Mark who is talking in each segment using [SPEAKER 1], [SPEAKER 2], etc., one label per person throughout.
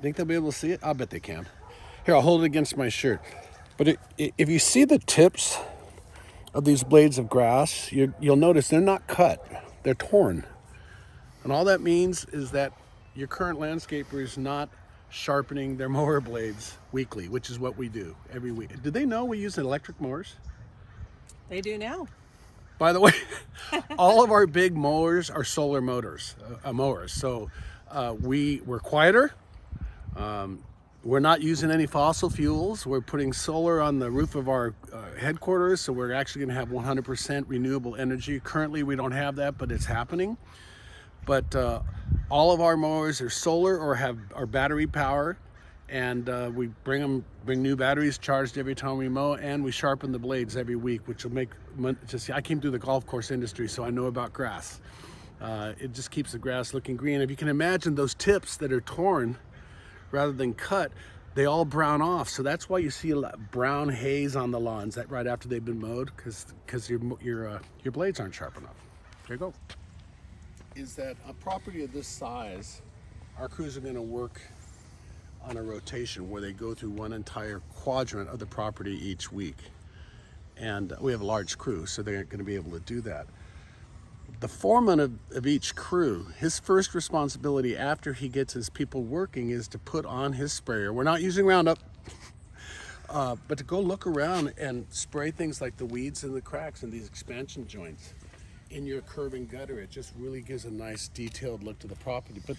[SPEAKER 1] Think they'll be able to see it? I'll bet they can. Here, I'll hold it against my shirt. But if you see the tips of these blades of grass, you'll notice they're not cut, they're torn. And all that means is that your current landscaper is not sharpening their mower blades weekly, which is what we do every week. Do they know we use electric mowers?
[SPEAKER 2] They do now.
[SPEAKER 1] By the way, all of our big mowers are solar mowers. So we're quieter. We're not using any fossil fuels. We're putting solar on the roof of our headquarters, so we're actually going to have 100% renewable energy. Currently, we don't have that, but it's happening. But all of our mowers are solar or are battery power, and we bring new batteries charged every time we mow, and we sharpen the blades every week, which will make I came through the golf course industry, so I know about grass. It just keeps the grass looking green. If you can imagine those tips that are torn rather than cut, they all brown off. So that's why you see a lot brown haze on the lawns right after they've been mowed, because your blades aren't sharp enough. There you go. Is that a property of this size, our crews are going to work on a rotation where they go through one entire quadrant of the property each week. And we have a large crew, so they're going to be able to do that. The foreman of each crew, his first responsibility after he gets his people working is to put on his sprayer. We're not using Roundup, but to go look around and spray things like the weeds and the cracks and these expansion joints in your curb and gutter. It just really gives a nice detailed look to the property. But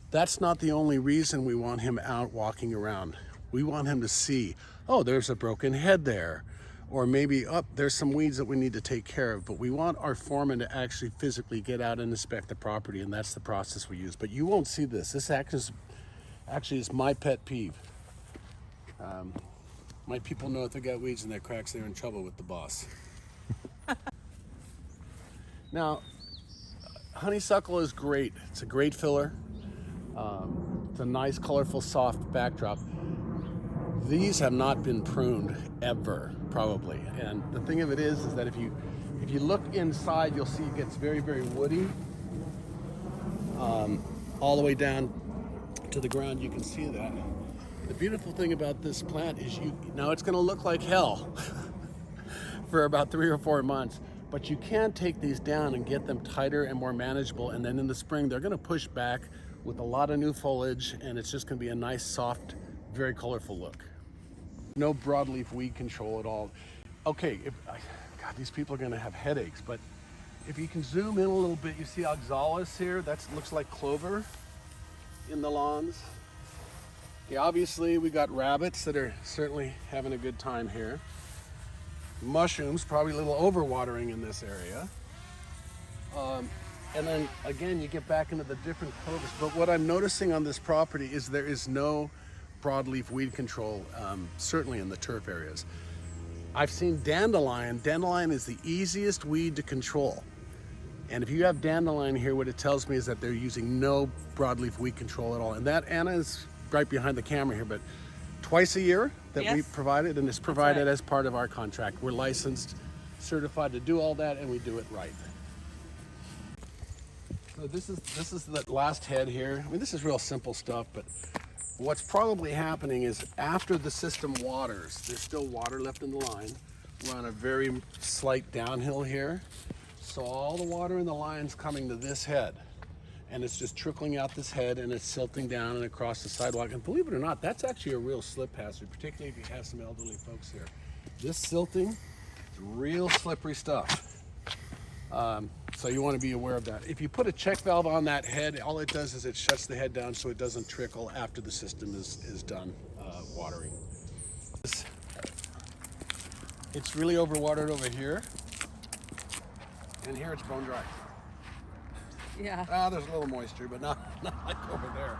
[SPEAKER 1] that's not the only reason we want him out walking around. We want him to see, oh, there's a broken head there. Or maybe, there's some weeds that we need to take care of. But we want our foreman to actually physically get out and inspect the property, and that's the process we use. But you won't see this. This actually is my pet peeve. My people know if they got weeds in their cracks, they're in trouble with the boss. Now, honeysuckle is great. It's a great filler. It's a nice, colorful, soft backdrop. These have not been pruned ever, probably. And the thing of it is that if you look inside, you'll see it gets very, very woody. All the way down to the ground, you can see that. The beautiful thing about this plant is now it's going to look like hell for about 3 or 4 months. But you can take these down and get them tighter and more manageable. And then in the spring, they're going to push back with a lot of new foliage, and it's just going to be a nice, soft, very colorful look. No broadleaf weed control at all. Okay, God, these people are going to have headaches, but if you can zoom in a little bit, you see oxalis here. That looks like clover in the lawns. Okay, obviously we got rabbits that are certainly having a good time here. Mushrooms, probably a little overwatering in this area. And then again, you get back into the different clovers. But what I'm noticing on this property is there is no broadleaf weed control, certainly in the turf areas. I've seen dandelion. Dandelion is the easiest weed to control. And if you have dandelion here, what it tells me is that they're using no broadleaf weed control at all. And that, Anna, is right behind the camera here, but twice a year that we provided, and it's provided as part of our contract. We're licensed, certified to do all that, and we do it right. So this is the last head here. I mean, this is real simple stuff, but what's probably happening is after the system waters, there's still water left in the line. We're on a very slight downhill here. So all the water in the line's coming to this head, and it's just trickling out this head, and it's silting down and across the sidewalk. And believe it or not, that's actually a real slip hazard, particularly if you have some elderly folks here. This silting is real slippery stuff. So you want to be aware of that. If you put a check valve on that head, all it does is it shuts the head down so it doesn't trickle after the system is done watering. It's really overwatered over here, and here it's bone dry.
[SPEAKER 2] Yeah.
[SPEAKER 1] There's a little moisture, but not like over there.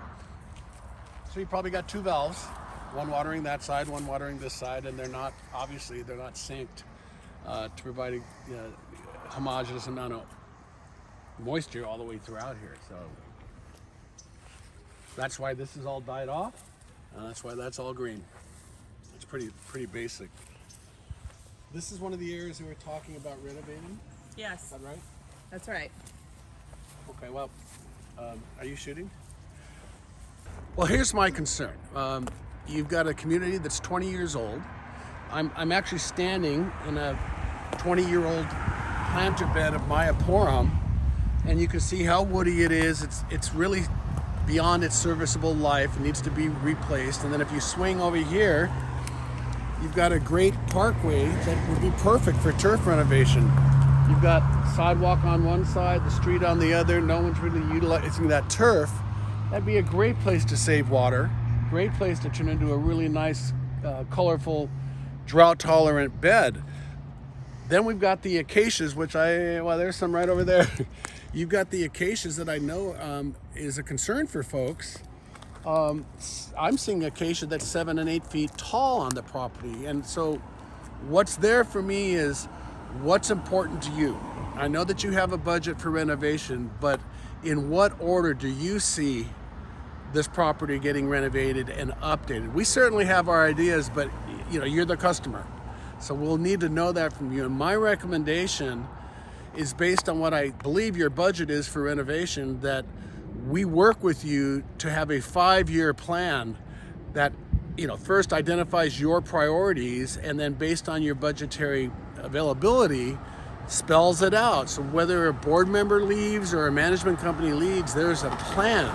[SPEAKER 1] So you probably got 2 valves, one watering that side, one watering this side, and they're not synced to provide a homogeneous amount of moisture all the way throughout here. So that's why this is all dyed off, and that's why that's all green. It's pretty basic. This is one of the areas we were talking about renovating.
[SPEAKER 2] Yes.
[SPEAKER 1] Is that right?
[SPEAKER 2] That's right.
[SPEAKER 1] Okay, well, Are you shooting? Well, here's my concern. You've got a community that's 20 years old. I'm actually standing in a 20-year-old planter bed of Myaporum, and you can see how woody it is. It's really beyond its serviceable life. It needs to be replaced. And then if you swing over here, you've got a great parkway that would be perfect for turf renovation. You've got sidewalk on one side, the street on the other. No one's really utilizing that turf. That'd be a great place to save water. Great place to turn into a really nice, colorful, drought-tolerant bed. Then we've got the acacias, which there's some right over there. You've got the acacias that I know is a concern for folks. I'm seeing acacia that's 7 and 8 feet tall on the property. And so what's there for me is what's important to you. I know that you have a budget for renovation, but in what order do you see this property getting renovated and updated? We certainly have our ideas, but you're the customer. So we'll need to know that from you. And my recommendation is based on what I believe your budget is for renovation, that we work with you to have a 5-year plan that first identifies your priorities, and then based on your budgetary availability spells it out. So whether a board member leaves or a management company leaves, there's a plan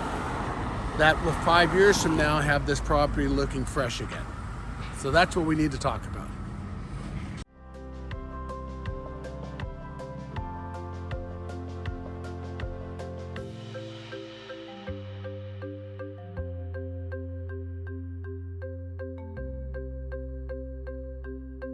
[SPEAKER 1] that will 5 years from now have this property looking fresh again. So that's what we need to talk about.